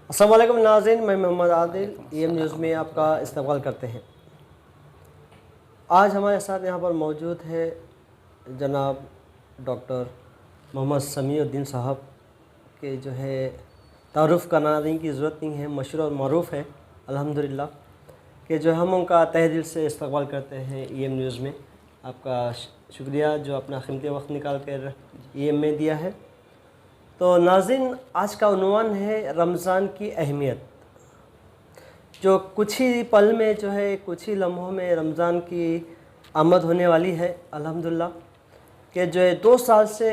अस्सलाम वालेकुम नाज़रीन, मैं मोहम्मद आदिल EM न्यूज़ में आपका इस्तकबाल करते हैं। आज हमारे साथ यहाँ पर मौजूद है जनाब डॉक्टर मोहम्मद समीउद्दीन साहब के जो है तारुफ़ कराने की ज़रूरत नहीं है, मशहूर और मरूफ़ है अल्हम्दुलिल्लाह कि जो हम उनका तहे दिल से इस्तकबाल करते हैं EM न्यूज़ में। आपका शुक्रिया जो अपना कीमती वक्त निकाल कर EM में दिया है। तो नाज़रीन, आज का उन्वान है रमज़ान की अहमियत। जो कुछ ही पल में जो है, कुछ ही लम्हों में रमज़ान की आमद होने वाली है अल्हम्दुलिल्लाह कि जो है 2 साल से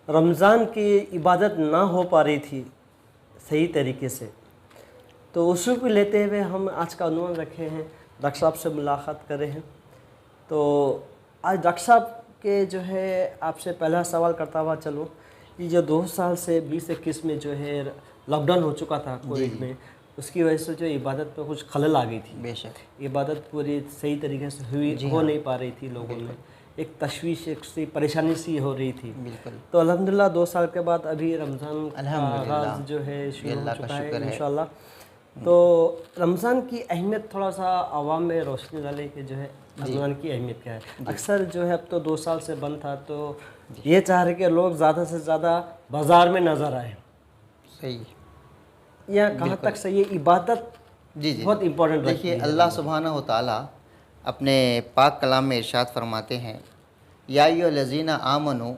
रमज़ान की इबादत ना हो पा रही थी सही तरीके से। तो उसी को लेते हुए हम आज का उन्वान रखे हैं, डॉक्टर साहब से मुलाकात कर रहे हैं। तो आज डॉक्टर साहब के जो है आपसे पहला सवाल करता हुआ चलूँ, ये जो 2 साल से 2021 में जो है लॉकडाउन हो चुका था कोविड में, उसकी वजह से जो इबादत पर कुछ खलल आ गई थी। बेशक इबादत पूरी सही तरीके से हो नहीं पा रही थी, लोगों में एक तशवीश, एक सी परेशानी सी हो रही थी। बिल्कुल। तो अल्हम्दुलिल्लाह 2 साल के बाद अभी रमज़ान का आगाज़ जो है शुरू हो चुका है इंशाअल्लाह। तो रमज़ान की अहमियत थोड़ा सा आवाम में रोशनी डाले कि जो है रमज़ान की अहमियत क्या है। अक्सर जो है अब तो 2 साल से बंद था, तो ये चाह रहे कि लोग ज़्यादा से ज़्यादा बाज़ार में नज़र आए। सही या कहाँ तक से ये इबादत जी बहुत इम्पोर्टेंट रखती देखिए, है। अल्लाह सुब्हानहु व तआला अपने पाक कलाम में इरशाद फरमाते हैं, या अय्युहल्लज़ीना आमनू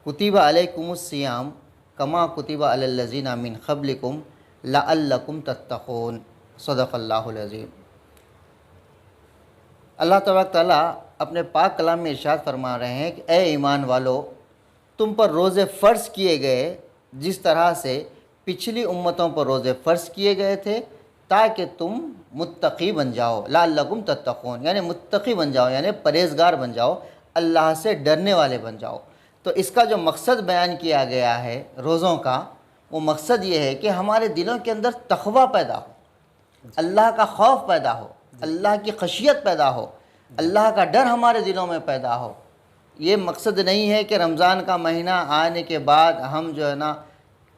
कुतिबा अलैकुमुस्सियाम कमा कुतिबा अलल्लज़ीना मिन क़ब्लिकुम लअल्लकुम तत्तक़ून। सदक़ल्लाहुल अज़ीम। अल्लाह तबारक तआला अपने पाक कलाम में इरशाद फरमा रहे हैं कि ए ईमान वालो, तुम पर रोज़े फ़र्ज़ किए गए जिस तरह से पिछली उम्मतों पर रोज़े फ़र्ज़ किए गए थे, ताकि तुम मुत्तक़ी बन जाओ। लअल्लकुम तत्तक़ून, यानी मुत्तक़ी बन जाओ, यानी परहेज़गार बन जाओ, अल्लाह से डरने वाले बन जाओ। तो इसका जो मकसद बयान किया गया है रोज़ों का, वो मकसद ये है कि हमारे दिलों के अंदर तक़वा पैदा हो, अल्लाह का खौफ पैदा हो, अल्लाह की खशियत पैदा हो, अल्लाह का डर हमारे दिलों में पैदा हो। ये मकसद नहीं है कि रमज़ान का महीना आने के बाद हम जो है ना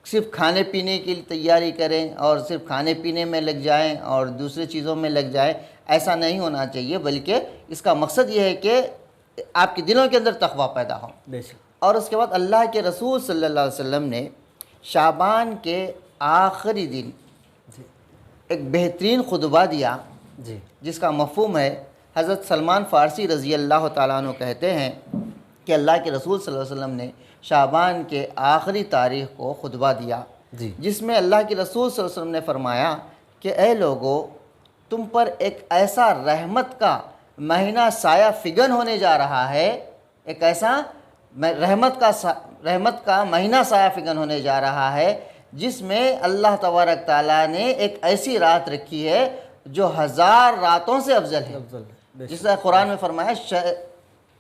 सिर्फ खाने पीने की तैयारी करें और सिर्फ खाने पीने में लग जाएं और दूसरी चीज़ों में लग जाएं। ऐसा नहीं होना चाहिए, बल्कि इसका मकसद ये है कि आपके दिलों के अंदर तक़वा पैदा हो। और उसके बाद अल्लाह के रसूल सल्लल्लाहु अलैहि वसल्लम ने शाबान के आखिरी दिन एक बेहतरीन खुतबा दिया जी, जिसका मफ़हूम है, हज़रत सलमान फ़ारसी रज़ी अल्लाह ताला अन्हु कहते हैं कि अल्लाह के रसूल सल्लल्लाहु अलैहि वसल्लम ने शाबान के आखिरी तारीख़ को खुतबा दिया जी, जिसमें अल्लाह के रसूल सल्लल्लाहु अलैहि वसल्लम ने फरमाया कि ए लोगो, तुम पर एक ऐसा रहमत का महीना साया फिगन होने जा रहा है, एक ऐसा रहमत का महीना साया फिगन होने जा रहा है जिसमें अल्लाह तबारक ताला ने एक ऐसी रात रखी है जो 1000 रातों से अफजल है। जिससे कुरान में फरमाया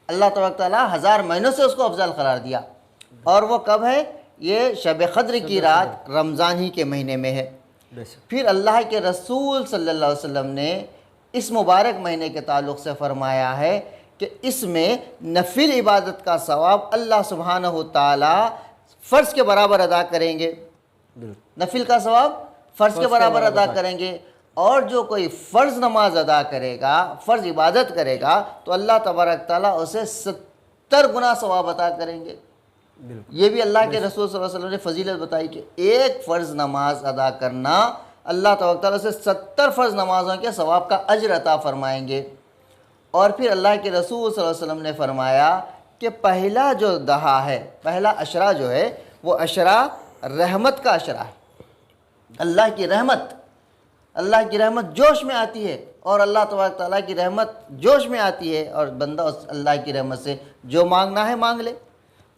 अल्लाह तबारक ताला 1000 महीनों से उसको अफजल करार दिया। और वो कब है? ये शब क़द्र की रात रमज़ान ही के महीने में है। फिर अल्लाह के रसूल सल्लल्लाहु अलैहि वसल्लम ने इस मुबारक महीने के ताल्लुक़ से फ़रमाया है कि इसमें नफिल इबादत का सवाब अल्लाह सुब्हानहु तआला फ़र्ज़ के बराबर अदा करेंगे। नफिल का सवाब फ़र्ज़ के बराबर अदा करेंगे। और जो कोई फ़र्ज़ नमाज अदा करेगा, फ़र्ज़ इबादत करेगा, तो अल्लाह तबारक तआला उसे 70 गुना सवाब अता करेंगे। ये भी अल्लाह के रसूल सल्लल्लाहु अलैहि वसल्लम ने फजीलत बताई कि एक फ़र्ज़ नमाज अदा करना अल्लाह तबारक तआला उसे 70 फ़र्ज़ नमाज़ों के सवाब का अज्र अता फ़रमाएंगे। और फिर अल्लाह के रसूल सल्लल्लाहु अलैहि वसल्लम ने फरमाया कि पहला जो दहा है, पहला अशरा जो है, वो अशरा रहमत का अशरा है। अल्लाह की रहमत जोश में आती है और अल्लाह तबारक तआला की रहमत जोश में आती है और बंदा उस अल्लाह की रहमत से जो मांगना है मांग ले।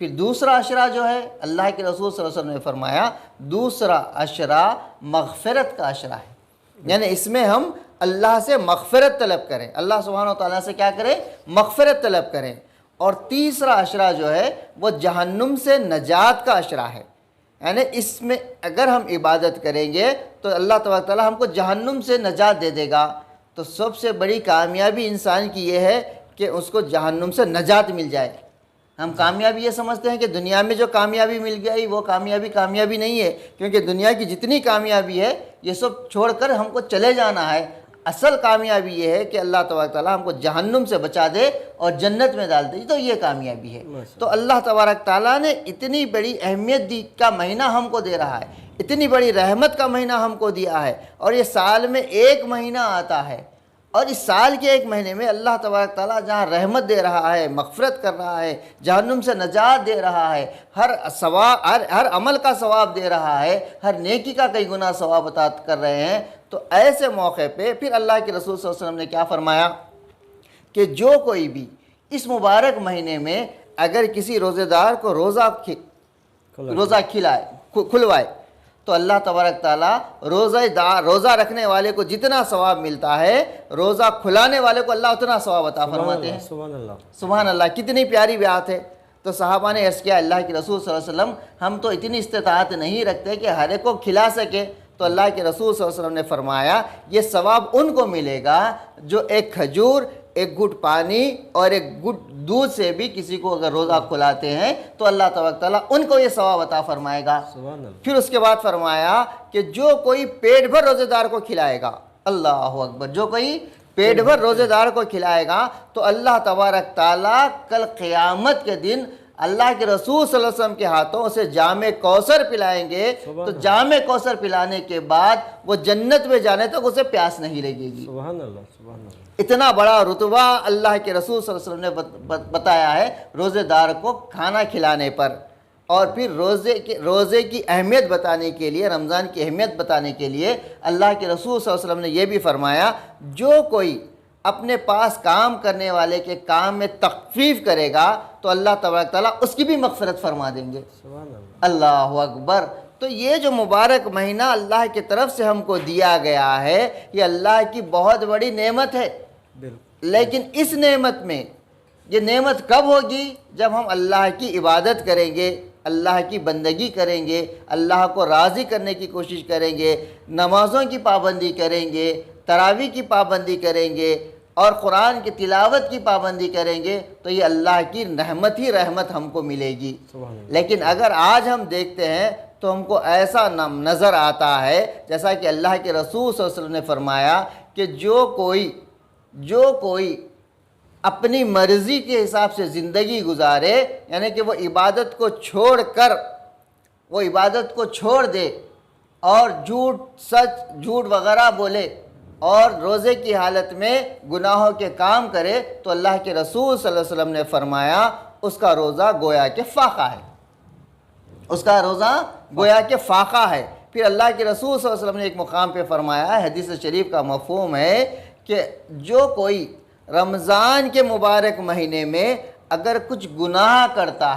फिर दूसरा अशरा जो है, अल्लाह के रसूल सल्लल्लाहु अलैहि वसल्लम ने फरमाया दूसरा अशरा मग़फ़िरत का अशरा है, यानी इसमें हम अल्लाह से मग़फ़िरत तलब करें, अल्लाह सुब्हानहु व तआला से क्या करें? मग़फ़िरत तलब करें। और तीसरा अशरा जो है वो जहन्नुम से नजात का अशरा है, यानी इसमें अगर हम इबादत करेंगे तो अल्लाह तबारक तआला हमको जहन्नुम से नजात दे देगा। तो सबसे बड़ी कामयाबी इंसान की ये है कि उसको जहन्नुम से नजात मिल जाए। हम कामयाबी ये समझते हैं कि दुनिया में जो कामयाबी मिल गई वो कामयाबी नहीं है, क्योंकि दुनिया की जितनी कामयाबी है ये सब छोड़कर हमको चले जाना है। असल कामयाबी ये है कि अल्लाह तबारक ताला हमको जहन्नुम से बचा दे और जन्नत में डाल दे, तो ये कामयाबी है। तो अल्लाह तबारक ताला ने इतनी बड़ी अहमियत दी का महीना हमको दे रहा है, इतनी बड़ी रहमत का महीना हमको दिया है, और ये साल में एक महीना आता है, और इस साल के एक महीने में अल्लाह तबारक ताला जहाँ रहमत दे रहा है, मग़फ़िरत कर रहा है, जहन्नुम से नजात दे रहा है, हर अमल का सवाब दे रहा है, हर नेकी का कई गुना सवाब अता कर रहे हैं। तो ऐसे मौके पे फिर अल्लाह के रसूल सल्लल्लाहु अलैहि वसल्लम ने क्या फरमाया कि जो कोई भी इस मुबारक महीने में अगर किसी रोज़ेदार को रोज़ा खुलवाए तो अल्लाह तबारक ताला रोज़ा रखने वाले को जितना सवाब मिलता है, रोज़ा खुलाने वाले को अल्लाह उतना सवाब अता फरमाते हैं। सुभान अल्लाह, कितनी प्यारी बात है। तो सहाबा ने अर्ज़ किया, अल्लाह के रसूल सल्लल्लाहु अलैहि वसल्लम, हम तो इतनी इस्तिताअत नहीं रखते कि हर एक को खिला सके। तो अल्लाह के रसूल सल्लल्लाहु अलैहि वसल्लम ने फरमाया, ये सवाब उनको मिलेगा जो एक खजूर, एक घुट पानी और एक घुट दूध से भी किसी को अगर रोज़ा खुलाते हैं तो अल्लाह तबारक ताला उनको ये सवाब अता फरमाएगा। फिर उसके बाद फरमाया कि जो कोई पेट भर रोज़ेदार को खिलाएगा, अल्लाह अकबर, जो कोई पेट भर रोज़ेदार को खिलाएगा तो अल्लाह तबारक ताला कल क़यामत के दिन अल्लाह के रसूल सल्लल्लाहु अलैहि वसल्लम के हाथों उसे जामे कौसर पिलाएंगे। तो जामे कौसर पिलाने के बाद वो जन्नत में जाने तक उसे प्यास नहीं लगेगी। सुभान अल्लाह, सुभान अल्लाह। इतना बड़ा रुतबा अल्लाह के रसूल सल्लल्लाहु अलैहि वसल्लम ने बताया है रोज़ेदार को खाना खिलाने पर। और फिर रोज़े की अहमियत बताने के लिए, रमज़ान की अहमियत बताने के लिए अल्लाह के रसूल सल्लल्लाहु अलैहि वसल्लम ने यह भी फरमाया, जो कोई अपने पास काम करने वाले के काम में तख़फ़ीफ़ करेगा तो अल्लाह तबारक ताला उसकी भी मग़फ़िरत फरमा देंगे। अल्लाह अकबर। तो ये जो मुबारक महीना अल्लाह की तरफ से हमको दिया गया है, ये अल्लाह की बहुत बड़ी नेमत है। लेकिन इस नेमत में, ये नेमत कब होगी? जब हम अल्लाह की इबादत करेंगे, अल्लाह की बंदगी करेंगे, अल्लाह को राज़ी करने की कोशिश करेंगे, नमाज़ों की पाबंदी करेंगे, तरावी की पाबंदी करेंगे और कुरान की तिलावत की पाबंदी करेंगे, तो ये अल्लाह की रहमत ही रहमत हमको मिलेगी। लेकिन अगर आज हम देखते हैं तो हमको ऐसा नज़र आता है जैसा कि अल्लाह के रसूल सल्लल्लाहु अलैहि वसल्लम ने फरमाया कि जो कोई अपनी मर्ज़ी के हिसाब से ज़िंदगी गुजारे, यानी कि वो इबादत को छोड़ दे और झूठ वगैरह बोले और रोज़े की हालत में गुनाहों के काम करे, तो अल्लाह के रसूल सल्लल्लाहु अलैहि वसल्लम ने फरमाया उसका रोज़ा गोया के फ़ाक़ा है, उसका रोज़ा गोया के फ़ाक़ा है। फिर अल्लाह के रसूल सल्लल्लाहु अलैहि वसल्लम ने एक मुकाम पे फरमाया, हदीस शरीफ का मफ़हूम है कि जो कोई रमज़ान के मुबारक महीने में अगर कुछ गुनाह करता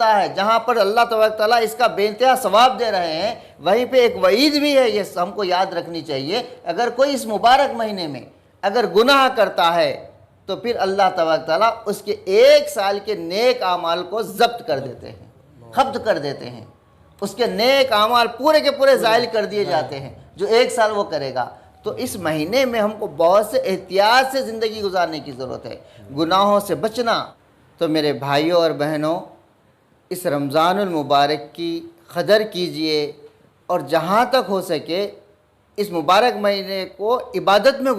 है, जहाँ पर अल्लाह तबारक ताला इसका बेइंतहा सवाब दे रहे हैं, वहीं पे एक वईद भी है, ये हमको याद रखनी चाहिए। अगर कोई इस मुबारक महीने में अगर गुनाह करता है तो फिर अल्लाह तबारक ताला उसके 1 साल के नेक आमाल को ज़ब्त कर देते हैं, ख़ब्त कर देते हैं। उसके नेक आमाल पूरे के पूरे ज़ाइल कर दिए जाते हैं जो 1 साल वो करेगा। तो इस महीने में हमको बहुत से एहतियात से ज़िंदगी गुजारने की ज़रूरत है, गुनाहों से बचना। तो मेरे भाइयों और बहनों, इस रमज़ानुल मुबारक की क़दर कीजिए और जहाँ तक हो सके इस मुबारक महीने को इबादत में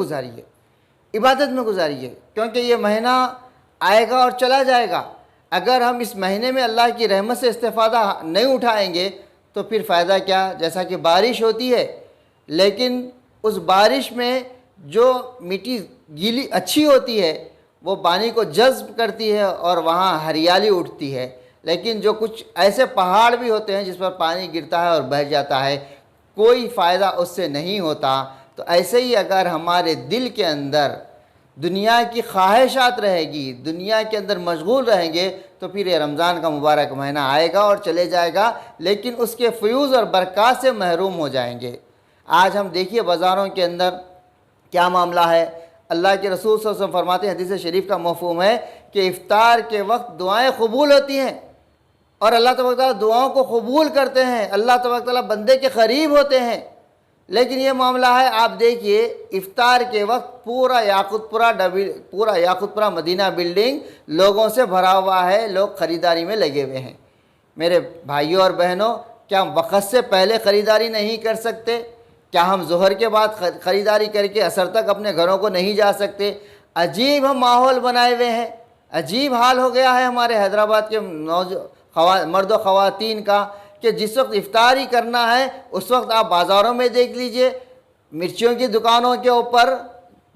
गुजारिए, क्योंकि ये महीना आएगा और चला जाएगा। अगर हम इस महीने में अल्लाह की रहमत से इस्तिफ़ादा नहीं उठाएंगे तो फिर फ़ायदा क्या? जैसा कि बारिश होती है, लेकिन उस बारिश में जो मिट्टी गीली अच्छी होती है वो पानी को जज़्ब करती है और वहाँ हरियाली उठती है, लेकिन जो कुछ ऐसे पहाड़ भी होते हैं जिस पर पानी गिरता है और बह जाता है, कोई फ़ायदा उससे नहीं होता। तो ऐसे ही अगर हमारे दिल के अंदर दुनिया की ख्वाहिशात रहेगी, दुनिया के अंदर मशगूल रहेंगे, तो फिर ये रमज़ान का मुबारक महीना आएगा और चले जाएगा, लेकिन उसके फ़यूज़ और बरक़ात से महरूम हो जाएंगे। आज हम देखिए बाज़ारों के अंदर क्या मामला है। अल्लाह के रसूल सल्लल्लाहु अलैहि वसल्लम फरमाते हैं, हदीस शरीफ का मफ़हूम है कि इफ्तार के वक्त दुआएं कबूल होती हैं और अल्लाह तबारक ताला दुआओं को कबूल करते हैं, अल्लाह तबारक ताला बंदे के करीब होते हैं। लेकिन ये मामला है, आप देखिए इफ्तार के वक्त पूरा याकुतपुरा मदीना बिल्डिंग लोगों से भरा हुआ है, लोग ख़रीदारी में लगे हुए हैं। मेरे भाइयों और बहनों, क्या हम वक़्त से पहले ख़रीदारी नहीं कर सकते? क्या हम ज़ोहर के बाद ख़रीदारी करके असर तक अपने घरों को नहीं जा सकते? अजीब हम माहौल बनाए हुए हैं, अजीब हाल हो गया है हमारे हैदराबाद के मर्द व ख़वातीन का कि जिस वक्त इफ्तारी करना है उस वक्त आप बाज़ारों में देख लीजिए, मिर्चियों की दुकानों के ऊपर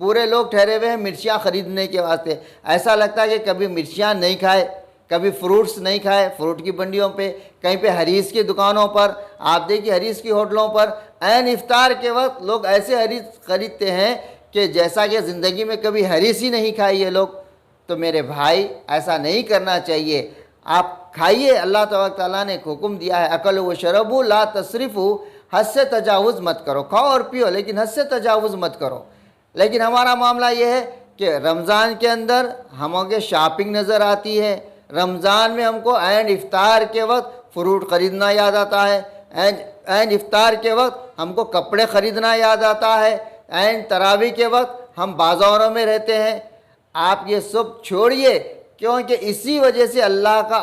पूरे लोग ठहरे हुए हैं मिर्चियाँ ख़रीदने के वास्ते। ऐसा लगता है कि कभी मिर्चियाँ नहीं खाए, कभी फ्रूट्स नहीं खाए। फ्रूट की मंडियों पे, कहीं पे हरीस की दुकानों पर, आप देखिए हरीस की होटलों पर ऐन इफ्तार के वक्त लोग ऐसे हरीस ख़रीदते हैं कि जैसा कि ज़िंदगी में कभी हरीस ही नहीं खाई ये लोग। तो मेरे भाई, ऐसा नहीं करना चाहिए। आप खाइए, अल्लाह तबारक ताला ने हुक्म दिया है अकल व शरबू ला तसरिफ़ु, हद से तजावुज़ मत करो। खाओ और पियो लेकिन हद से तजावुज़ मत करो। लेकिन हमारा मामला ये है कि रमज़ान के अंदर हमें शॉपिंग नज़र आती है, रमज़ान में हमको एंड इफ्तार के वक्त फ्रूट ख़रीदना याद आता है, एंड इफ्तार के वक्त हमको कपड़े ख़रीदना याद आता है, एंड तरावी के वक्त हम बाज़ारों में रहते हैं। आप ये सब छोड़िए, क्योंकि इसी वजह से अल्लाह का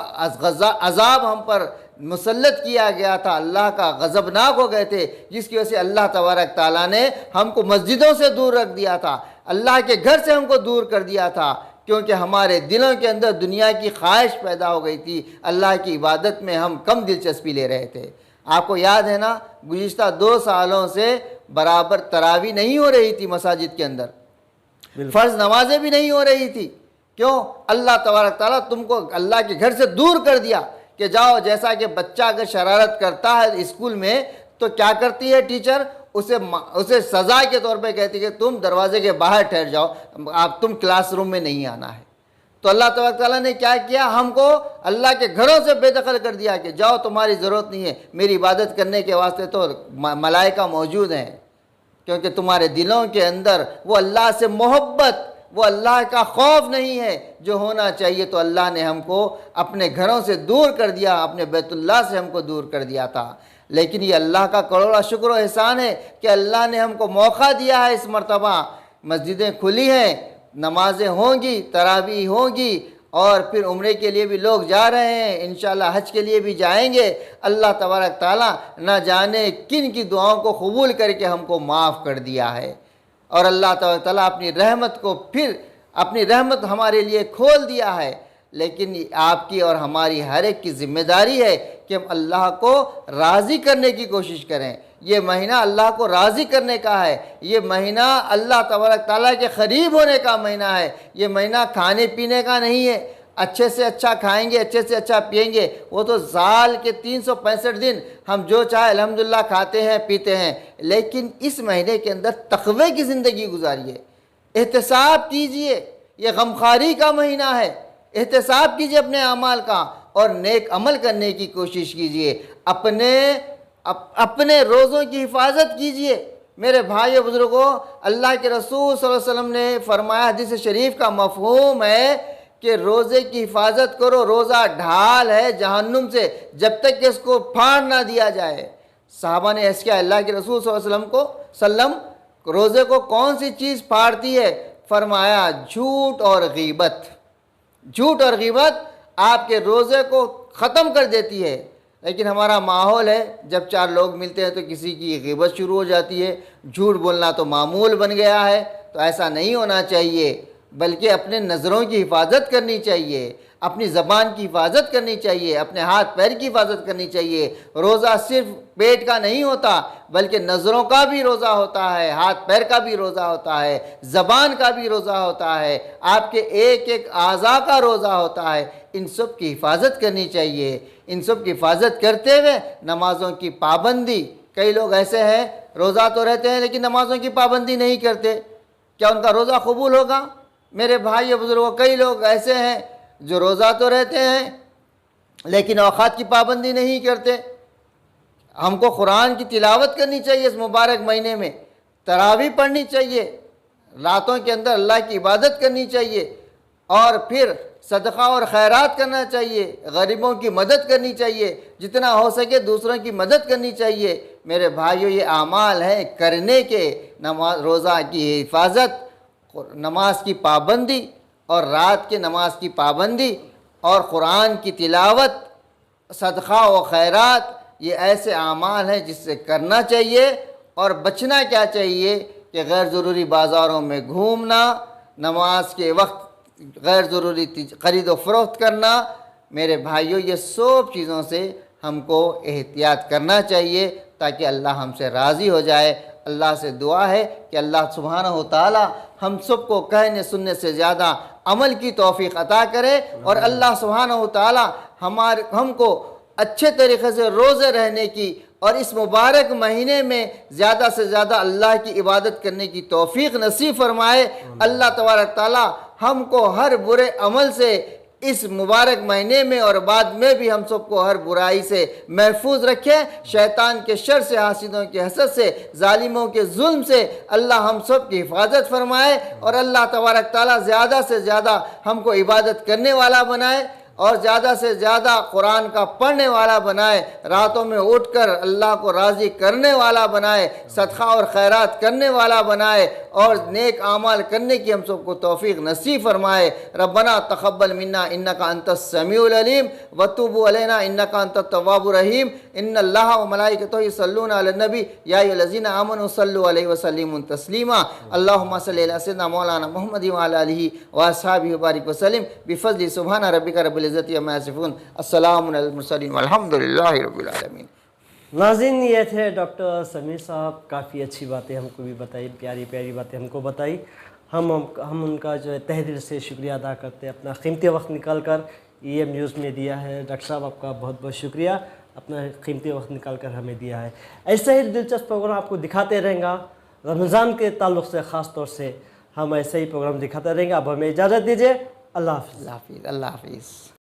अज़ाब हम पर मुसल्लत किया गया था, अल्लाह का गज़बनाक हो गए थे, जिसकी वजह से अल्लाह तबारक ताला ने हमको मस्जिदों से दूर रख दिया था, अल्लाह के घर से हमको दूर कर दिया था, क्योंकि हमारे दिलों के अंदर दुनिया की ख्वाहिश पैदा हो गई थी। अल्लाह की इबादत में हम कम दिलचस्पी ले रहे थे। आपको याद है ना, गुज़िश्ता 2 सालों से बराबर तरावी नहीं हो रही थी मसाजिद के अंदर, फ़र्ज़ नमाजें भी नहीं हो रही थी। क्यों? अल्लाह तबारक ताला तुमको अल्लाह के घर से दूर कर दिया कि जाओ। जैसा कि बच्चा अगर शरारत करता है स्कूल में तो क्या करती है टीचर, उसे सज़ा के तौर पे कहती है कि तुम दरवाजे के बाहर ठहर जाओ, आप तुम क्लासरूम में नहीं आना है। तो अल्लाह तबारक ताला ने क्या किया, हमको अल्लाह के घरों से बेदखल कर दिया कि जाओ, तुम्हारी ज़रूरत नहीं है, मेरी इबादत करने के वास्ते तो मलाइका मौजूद हैं, क्योंकि तुम्हारे दिलों के अंदर वो अल्लाह से मोहब्बत, वो अल्लाह का खौफ नहीं है जो होना चाहिए। तो अल्लाह ने हमको अपने घरों से दूर कर दिया, अपने बैतुल्लाह से हमको दूर कर दिया था। लेकिन ये अल्लाह का करोड़ा शुक्र व एहसान है कि अल्लाह ने हमको मौका दिया है, इस मर्तबा मस्जिदें खुली हैं, नमाजें होंगी, तरावी होगी, और फिर उम्रे के लिए भी लोग जा रहे हैं, इंशाअल्लाह हज के लिए भी जाएंगे। अल्लाह तबारक ताला न जाने किन की दुआओं को कबूल करके हमको माफ़ कर दिया है, और अल्लाह तबारक ताला अपनी रहमत को फिर अपनी रहमत हमारे लिए खोल दिया है। लेकिन आपकी और हमारी हर एक की ज़िम्मेदारी है कि हम अल्लाह को राज़ी करने की कोशिश करें। ये महीना अल्लाह को राज़ी करने का है, ये महीना अल्लाह तबारक ताला के क़रीब होने का महीना है। ये महीना खाने पीने का नहीं है, अच्छे से अच्छा खाएंगे, अच्छे से अच्छा पिएंगे, वो तो साल के 365 दिन हम जो चाहे अल्हम्दुलिल्लाह खाते हैं पीते हैं। लेकिन इस महीने के अंदर तक़वे की ज़िंदगी गुजारिए, एहतिसाब कीजिए। ये गमखारी का महीना है, एहतिसाब कीजिए अपने अमाल का और नेक अमल करने की कोशिश कीजिए। अपने रोज़ों की हिफाजत कीजिए। मेरे भाइयों बुज़ुर्गों, अल्लाह के रसूल सल्लल्लाहु अलैहि वसल्लम ने फरमाया, हदीस शरीफ का मफ़हूम है कि रोज़े की हिफाजत करो, रोज़ा ढाल है जहन्नुम से, जब तक कि इसको फाड़ ना दिया जाए। साहबा ने ऐसे किया, अल्लाह के रसूल सल्लल्लाहु अलैहि वसल्लम, रोज़े को कौन सी चीज़ फाड़ती है? फरमाया झूठ और गीबत। झूठ और गीबत आपके रोज़े को ख़त्म कर देती है। लेकिन हमारा माहौल है, जब 4 लोग मिलते हैं तो किसी की गीबत शुरू हो जाती है, झूठ बोलना तो मामूल बन गया है। तो ऐसा नहीं होना चाहिए, बल्कि अपने नज़रों की हिफाजत करनी चाहिए, अपनी ज़बान की हिफाजत करनी चाहिए, अपने हाथ पैर की हिफाजत करनी चाहिए। रोज़ा सिर्फ पेट का नहीं होता, बल्कि नज़रों का भी रोज़ा होता है, हाथ पैर का भी रोज़ा होता है, ज़बान का भी रोज़ा होता है, आपके एक एक आज़ा का रोज़ा होता है। इन सब की हिफाजत करनी चाहिए। इन सब की हिफाजत करते हुए नमाज़ों की पाबंदी, कई लोग ऐसे हैं रोज़ा तो रहते हैं लेकिन नमाज़ों की पाबंदी नहीं करते, क्या उनका रोज़ा कबूल होगा? मेरे भाई बुज़ुर्गों, कई लोग ऐसे हैं जो रोज़ा तो रहते हैं लेकिन औक़ात की पाबंदी नहीं करते। हमको कुरान की तिलावत करनी चाहिए इस मुबारक महीने में, तरावी पढ़नी चाहिए, रातों के अंदर अल्लाह की इबादत करनी चाहिए, और फिर सदक़ा और खैरात करना चाहिए, गरीबों की मदद करनी चाहिए, जितना हो सके दूसरों की मदद करनी चाहिए। मेरे भाइयों ये आमाल हैं करने के, नमाज रोज़ा की हिफाजत, नमाज की पाबंदी और रात के नमाज की पाबंदी और क़ुरान की तिलावत, सदक़ा व खैरात, ये ऐसे आमाल हैं जिससे करना चाहिए। और बचना क्या चाहिए कि गैर ज़रूरी बाज़ारों में घूमना, नमाज के वक्त गैर ज़रूरी ख़रीद व फ़रोख्त करना। मेरे भाइयों ये सब चीज़ों से हमको एहतियात करना चाहिए ताकि अल्लाह हमसे राज़ी हो जाए। अल्लाह से दुआ है कि अल्लाह सुब्हानहू व तआला हम सबको कहने सुनने से ज़्यादा अमल की तौफ़ीक़ अता करे और अल्लाह सुब्हानहू व तआला हमको अच्छे तरीक़े से रोज़े रहने की और इस मुबारक महीने में ज़्यादा से ज़्यादा अल्लाह की इबादत करने की तौफ़ीक़ नसीब फरमाए। अल्लाह तबारक ताला हमको हर बुरे अमल से इस मुबारक महीने में और बाद में भी हम सबको हर बुराई से महफूज रखे। शैतान के शर से, हासिदों के हसद से, जालिमों के जुल्म से अल्लाह हम सब की हिफाजत फरमाए और अल्लाह तबारक ताला ज़्यादा से ज़्यादा हमको इबादत करने वाला बनाए और ज़्यादा से ज़्यादा कुरान का पढ़ने वाला बनाए, रातों में उठकर अल्लाह को राज़ी करने वाला बनाए, सदक़ा और खैरात करने वाला बनाए और नेक आमाल करने की हम सबको तौफ़ीक़ नसीब फरमाए। रब्बना तक़ब्बल मिन्ना इन्नका अंतस समीउल अलीम व तुब अलैना इन्नका अंतत तव्वाबुर रहीम। इन्नल्लाह व मलाइकतहु युसल्लूना अलन नबी या अय्युहल्लज़ीना आमनू सल्लु अलैहि व सल्लिमू तस्लीमा। अल्लाहुम्मा सल्लि अला सय्यिदिना मौलाना मुहम्मद व अला आलिहि व अस्हाबिहि व बारिक व सल्लिम बिफ़ज़्लि सुब्हान रब्बिका रब्बिल इज़्ज़ति अम्मा यसिफ़ून। अस्सलामु अलल मुरसलीन वल्हम्दुलिल्लाहि रब्बिल आलमीन। नाज़रीन, ये थे डॉक्टर समीर साहब। काफ़ी अच्छी बातें हमको भी बताई, प्यारी प्यारी बातें हमको बताई। हम उनका जो है तहे दिल से शुक्रिया अदा करते हैं। अपना कीमती वक्त निकाल कर EM न्यूज़ में दिया है। डॉक्टर साहब आपका बहुत बहुत शुक्रिया, अपना कीमती वक्त निकाल कर हमें दिया है। ऐसे ही दिलचस्प प्रोग्राम आपको दिखाते रहेंगे। रमज़ान के ताल्लुक़ से ख़ास तौर से हम ऐसे ही प्रोग्राम दिखाते रहेंगे। अब हमें इजाज़त दीजिए। अल्लाह हाफ़िज़। अल्लाह हाफ़िज़।